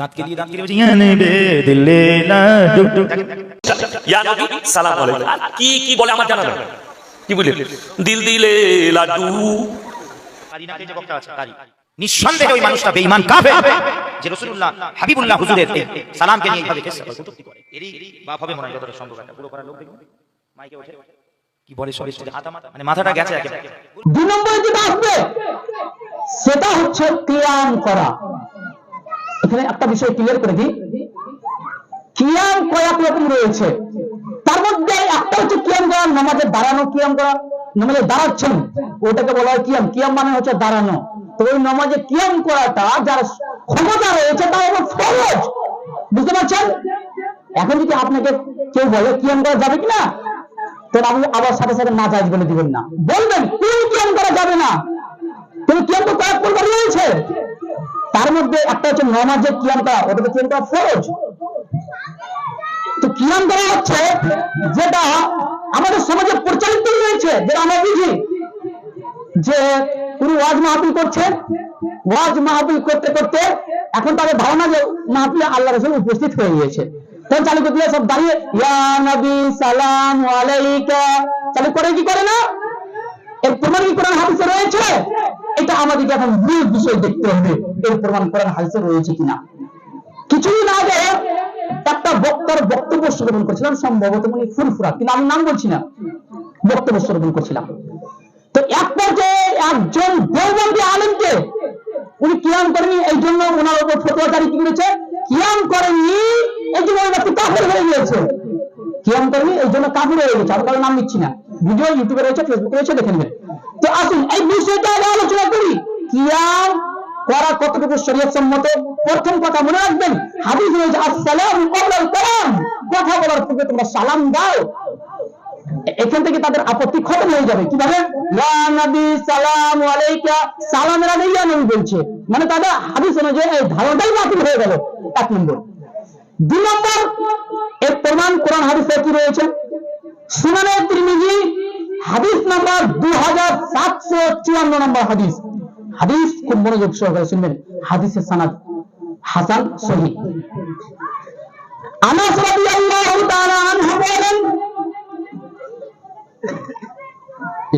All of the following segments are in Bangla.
দাঁত কেলিয়ে বলছে ইয়া নবী দিলে না ডুক ইয়া নবী সালাম আলাইকুম। আর কি কি বলে আমার জানা নেই, কি বলে দিল দিলে লাড্ডু। কারিনাকে যে বক্তা আছে কারি, নিঃসন্দেহে ওই মানুষটা বেঈমান কাফের, যে রাসূলুল্লাহ হাবিবুল্লাহ হুজুরের সালামকে নিয়ে এইভাবে কেসা করে কটূক্তি করে। এরই বাপ হবে মনে হয় যতটা সম্ভব। একটা পুরো পাড়ার লোক দেখুন মাইকে ওঠে কি বলে সব স্টেজে হাতা মাথা, মানে মাথাটা গেছে একেবারে। দুই নম্বরে যেটা আসবে সেটা হচ্ছে কিয়াম করা। এখানে একটা বিষয় ক্লিয়ার করে দিই, কিয়াম কয়েক রকম রয়েছে। তার মধ্যে একটা হচ্ছে কিয়াম করা, নামাজে দাঁড়ানো কিয়াম করা, নামাজে দাঁড়াচ্ছেন ওটাকে বলা হয় কিয়াম। কিয়াম মানে হচ্ছে দাঁড়ানো। তো ওই নামাজে কিয়াম করাটা যার ক্ষমতা রয়েছে তা হলো ফরজ, বুঝতে পারছেন? এখন যদি আপনাকে কেউ বলে কিয়াম করা যাবে কিনা, তাহলে আপনি আবার সাথে সাথে না জায়েজ বলে দিবেন না, বলবেন কোন কিয়াম করা যাবে না। কিন্তু কিয়াম তো কয়েক প্রকার রয়েছে, তার মধ্যে একটা হচ্ছে নামাজে কিয়াম করা, ওটাকে কিয়াম করা ফরজ। তো কিয়াম করা হচ্ছে যেটা আমাদের সমাজে প্রচলিত রয়েছে, যেটা আমরা বুঝি যে পুরো ওয়াজ মাহফিল করছে, ওয়াজ মাহফিল করতে করতে এখন তাদের ধারণা যে মাহফিলে আল্লাহ রাসূল উপস্থিত হয়ে গিয়েছে, তখন চালু করতে সব দাঁড়িয়ে ইয়া নবী সালাম আলাইকা চালু করে, কি করে না? এর প্রমাণ কি কোরআন হাদিসে রয়েছে? এটা আমাদেরকে এখন মূল বিষয় দেখতে হবে, এর প্রমাণ কোরআন হাদিসে রয়েছে কিনা। কিছুদিন আগে একটা বক্তার বক্তব্য শ্রবণ করছিলাম, সম্ভবত উনি ফুরফুরা, কিন্তু আমি নাম বলছি না, বক্তব্য শ্রবণ করছিলাম। তো এক পর্যায়ে একজন দেওবন্দি আলেমকে উনি কিয়াম করেনি এই জন্য ওনার উপর ফতোয়া জারি করেছে, কিয়াম করেনি এই জন্য ওই ব্যক্তি কাফের হয়ে গিয়েছে, কিয়াম করেনি এই জন্য কাফের হয়ে গেছে। আমি কারো নাম নিচ্ছি না, ভিডিও ইউটিউবে রয়েছে, ফেসবুকে রয়েছে, দেখে নেবেন। তো আসুন এই বিষয়টা আগে আলোচনা করি, কিয়াম করা কতটুকু শরীয়ত সম্মত। প্রথম কথা মনে রাখবেন, হাদিস রয়েছে আসসালামু ক্বাবলাল কালাম, কথা বলার পূর্বে তোমরা সালাম দাও। এখান থেকে তাদের আপত্তি খতম হয়ে যাবে। কিভাবে? ইয়া নবী সালাম আলাইকা, সালামের আগে ইয়া নবী বলছে, মানে তাদের হাদিস অনুযায়ী এই ধারণাটাই বাতিল হয়ে গেল। এক নম্বর। দুই নম্বর, এর প্রমাণ কোরআন হাদিসে কি রয়েছে? সুনানে তিরমিজি হাদিস নাম্বার 2754 নম্বর হাদিস। হাদিস খুব মনোযোগ সহকারে শুনবেন, হাদিসের সনদ হাসান সহিহ। আনাস রাদিয়াল্লাহু তাআলা আনহু বলেন,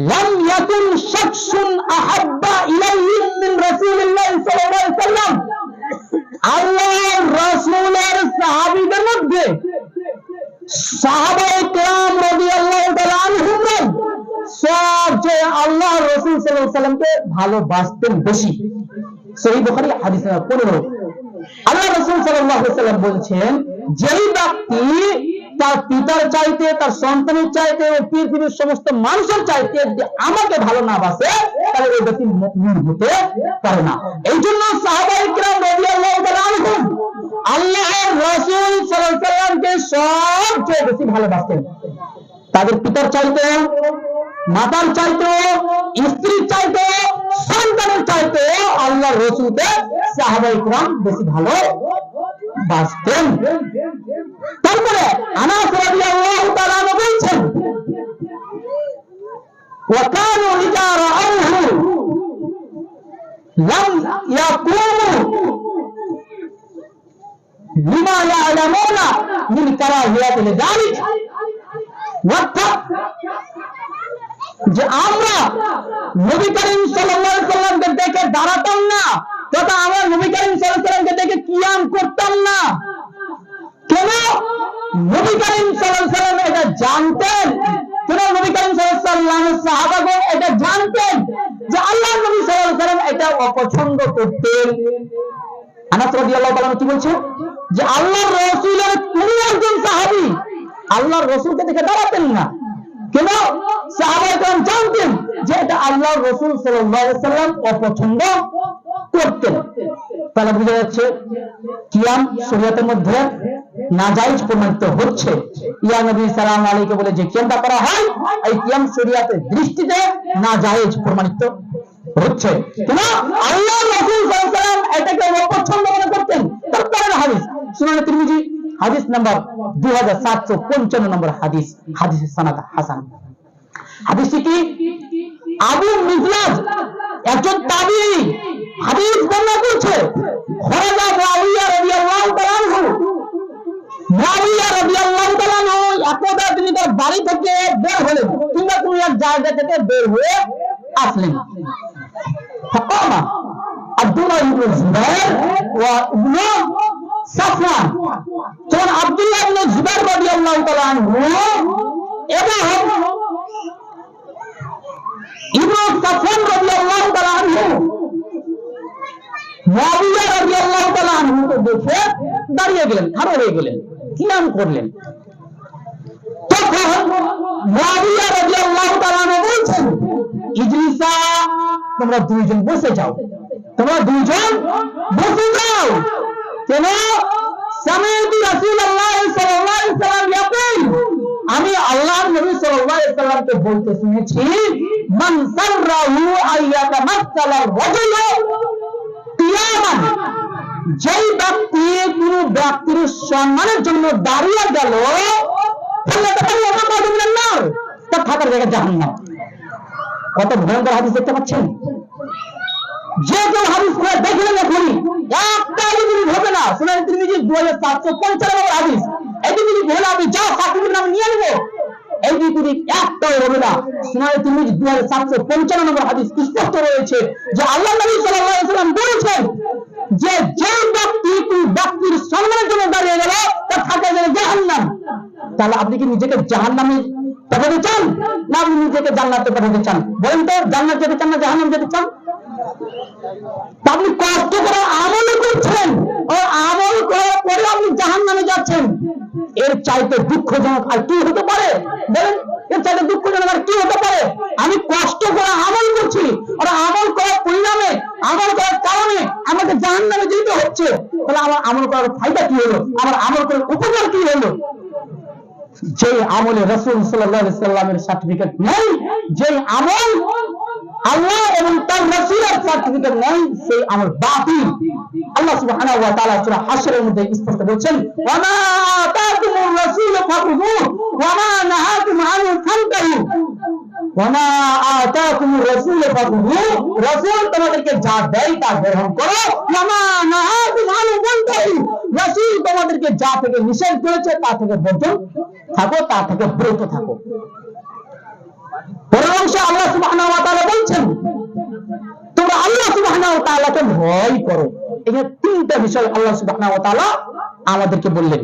লাম ইয়াকুন শাখসুন আহাব্বা ইলাইহি মিন রাসূলিল্লাহ সাল্লাল্লাহু আলাইহি ওয়াসাল্লাম, আল্লাহর রাসূলের সাহাবীদের মধ্যে সাহাবায়ে কেরাম রাদিয়াল্লাহু তাআলা আনহুম সবচেয়ে আল্লাহর রাসূল সাল্লাল্লাহু আলাইহি ওয়াসাল্লামকে ভালোবাসতেন বেশি। সহিহ বুখারী হাদিস নাম্বার 15। আল্লাহ রাসূল সাল্লাল্লাহু আলাইহি ওয়াসাল্লাম বলছেন, যেই ব্যক্তি তার পিতার চাইতে, তার সন্তানের চাইতে, পৃথিবীর সমস্ত মানুষের চাইতে যদি আমাকে ভালো না বাসে, তাহলে ওই ব্যক্তি মুমিন হতে পারে না। এই জন্য সাহাবায়ে কেরাম রাদিয়াল্লাহু তাআলা আনহুম আল্লাহর রাসূল সাল্লাল্লাহু আলাইহি ওয়াসাল্লামকে সবচেয়ে বেশি ভালোবাসতেন। তাদের পিতার চাইতে, মাতার চাইতে, স্ত্রীর চাইতে, সন্তানের চাইতে আল্লাহর রাসূলকে সাহাবায়ে কেরাম বেশি ভালোবাসতেন। তারপরে আনাস রাদিয়াল্লাহু তাআলা বলছেন, ওয়া কানু ইযা রাআউহু লাম ইয়াকুমু লিমা ইয়ালামুনা মিন কারাহিয়াতিল যালিক, অর্থাৎ যে আমরা নবী করিম সাল্লাল্লাহু আলাইহি ওয়াসাল্লামকে দেখে দাঁড়াতাম না, তথা আমরা নবী করিম সাল্লাল্লাহু আলাইহি ওয়াসাল্লামকে দেখে কিয়াম করতাম না। কেন? নবী করিম সাল্লাল্লাহু আলাইহি ওয়াসাল্লাম এটা জানতেন, কেন নবী করিম সাল্লাল্লাহু আলাইহি ওয়াসাল্লামের সাহাবাগণ এটা জানতেন যে আল্লাহর নবী সাল্লাল্লাহু আলাইহি ওয়াসাল্লাম এটা অপছন্দ করতেন। আনাস রাদিয়াল্লাহু তাআলা কি বলছে? যে আল্লাহর রাসূলের তিনি একজন সাহাবী আল্লাহর রাসূলকে দেখে দাঁড়াতেন না। কেন? সাহাবায়ে কেরাম জানতেন যে এটা আল্লাহর রাসূল সাল্লাল্লাহু আলাইহি ওয়াসাল্লাম অপছন্দ করতেন। তাহলে বুঝা যাচ্ছে কিয়াম শরীয়তের মধ্যে নাজায়েজ প্রমাণিত হচ্ছে। ইয়া নবী সালাম আলাইকা বলে যে কিয়ামটা করা হয়, এই কিয়াম শরীয়তের দৃষ্টিতে নাজায়েজ প্রমাণিত হচ্ছে। কেন? আল্লাহর রাসূল সাল্লাল্লাহু আলাইহি ওয়াসাল্লাম এটাকে অপছন্দ মনে করতেন। তারপরে হাদিস সুনানে তিরমিজি হাদিস নাম্বার 2755 নম্বর হাদিস, হাদিসের সনদ হাসান। হাদিসটি কি? আবু মিজলাজ একজন তাবিঈ হাদিস বর্ণনা করছে, খরাজা মুআবিয়া রাদিয়াল্লাহু জায়গা থেকে বের হয়ে আসলেন। ফাকামা আব্দুল্লাহ ইবনে জুবাইর ওয়া ইবনে সাফওয়ান, তখন আব্দুল্লাহ ইবনে জুবাইর রাদিয়াল্লাহু তাআলা আনহু এবং ইবনে সাফওয়ান রাদিয়াল্লাহু তাআলা আনহু মুআবিয়া রাদিয়াল্লাহু তাআলা আনহুকে দেখে দাঁড়িয়ে গেলেন, খাড়া হয়ে গেলেন, কিয়াম করলেন। তখন মুআবিয়া রাদিয়াল্লাহু তাআলা আনহু বলছেন, ইজলিসা, তোমরা দুইজন বসে যাও, তোমরা দুইজন বসে যাও। কেন? সামি'তু রাসূলুল্লাহ সাল্লাল্লাহু আলাইহি ওয়াসাল্লাম ইয়াকুল, আমি আল্লাহর নবী সাল্লাল্লাহু আলাইহি ওয়াসাল্লামকে বলতে শুনেছি, মান সাররাহু আইয়াতামাসসালা রাজুলু কিয়ামান, যেই ব্যক্তি কোন ব্যক্তির সম্মানের জন্য দাঁড়িয়ে গেল, তার থাকার জায়গা জাহান্নাম। কত ভয়ঙ্কর হাদিস দেখতে পাচ্ছেন। যে কেউ হাদিস করে দেখলেন এখনই একটা মিনিট হবে না। সুনান তিরমিজি 2795 নম্বর হাদিস, এই যদি ভুল আমি যা সাকিবের নাম নিয়ে নেব, এই যদি একটাও হবে না। সুনান তিরমিজি 2755 নম্বর হাদিস স্পষ্ট রয়েছে যে আল্লাহ নবী সাল্লাল্লাহু আলাইহি ওয়াসাল্লাম বলেছেন যে যে ব্যক্তি কোন ব্যক্তির সম্মানের জন্য দাঁড়িয়ে গেল, তার থাকার জায়গা জাহান্নাম। তাহলে আপনি কি নিজেকে জাহান্নামে পাঠাতে চান, না আপনি নিজেকে জান্নাতে পাঠাতে চান? বলেন তো, জান্নাত যেতে চান না জাহান্নাম যেতে চান? আপনি কষ্ট করে আমল করছেন, ও আমল করার পরে আপনি জাহান্নামে যাচ্ছেন। এর চাইতে দুঃখজনক আর কি হতে পারে? বলেন, এর চাইতে দুঃখজনক আর কি হতে পারে? আমি কষ্ট করে আমল করছি, আর আমল করার পরিণামে, আমল করার কারণে আমাকে জাহান্নামে যেতে হচ্ছে। তাহলে আমার আমল করার ফায়দা কি হলো? আমার আমল করার উপকার কি হলো? যে আমলে রাসূল সাল্লাল্লাহু আলাইহি ওয়াসাল্লামের সার্টিফিকেট নেই, যে আমল আল্লাহ এবং তার রাসূলের সার্টিফিকেট নেই, সেই আমল বাতিল। আল্লাহ সুবহানাহু ওয়া তাআলা সূরা হাশরের মধ্যে স্পষ্ট বলেছেন, ওয়া মা আতাকুমুর রাসূলু ফাখুযুহু ওয়া মা নাহাকুম আনহু ফান্তাহু, ওয়া মা আতাকুমুর রাসূলু ফাখুযুহু, রাসূল তোমাদেরকে যা দেয় তা গ্রহণ করো, ওয়া মা নাহাকুম আনহু ফান্তাহু, রাসূল তোমাদেরকে যা থেকে নিষেধ করেছে তা থেকে বর্জন থাকো, তা থেকে বিরত থাকো। পরের অংশে আল্লাহ সুবহানাহু ওয়া তাআলা বলছেন, তোমরা আল্লাহ সুবহানাহু ওয়া তাআলাকে ভয় করো। এই তিনটা বিষয় আল্লাহ সুবহানাহু ওয়া তাআলা আমাদেরকে বললেন।